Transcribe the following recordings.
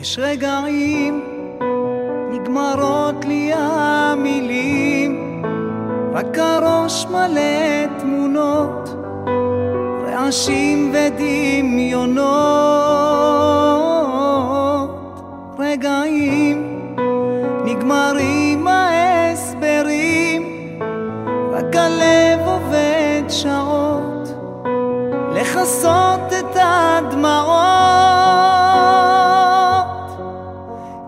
יש רגעים נגמרות לי המילים, רק הראש מלא תמונות, רעשים ודמיונות. רגעים נגמרים ההסברים, רק הלב עובד שעות לכסות את הדמעות.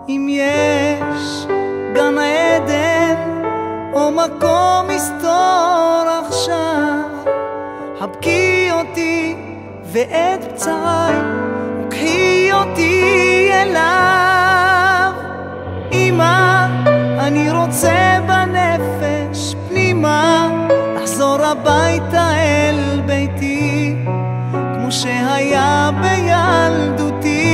אם יש גן עדן או מקום מסתור עכשיו, חבקי אותי ואת פצעי וקחי אותי אליו. אמא, אני רוצה בנפש פנימה לחזור הביתה אל ביתי, כמו שהיה בילדותי.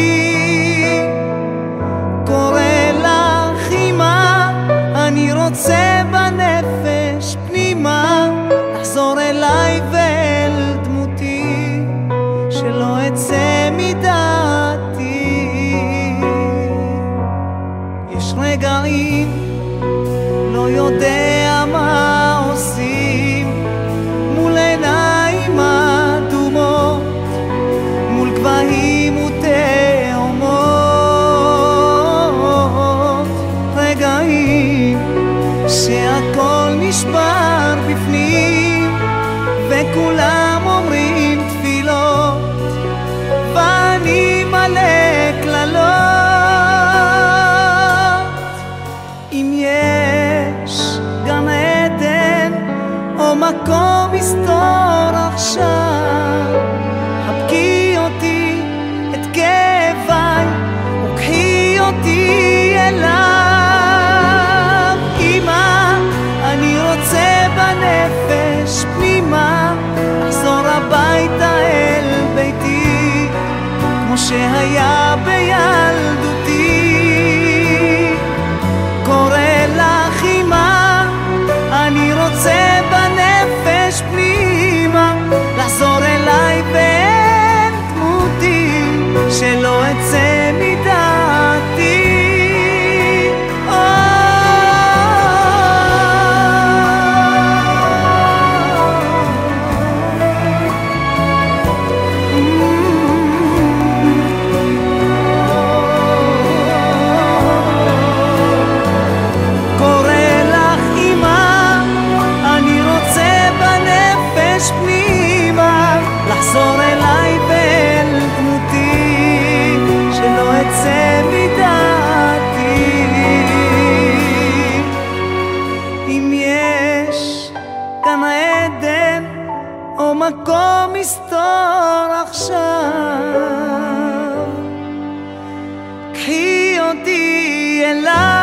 קורא לך אמא, אני רוצה בנפש פנימה לחזור אליי ואל דמותי, שלא אצא מדעתי. יש רגעים לא יודע מה עושים מול עיניים אדומות, מול גבהים ותאומות. רגעים שהכל נשבר בפנים וכולם אומרים תפילות ואני מלא קללות. אם יש גן עדן או מקום מסתור עכשיו, חבקי אותי את כאביי וקחי אותי אליו. אמא, אני רוצה בנפש פנימה לחזור הביתה אל ביתי, כמו שהיה בילדותי. קורא לך אמא, אני רוצה בנפש פנימה לחזור אליי ואל דמותי, שלא אצא מדעתי. פנימה לחזור אליי ואל דמותי, שלא אצא מדעתי. אם יש גן עדן או מקום מסתור עכשיו, קחי אותי אליי.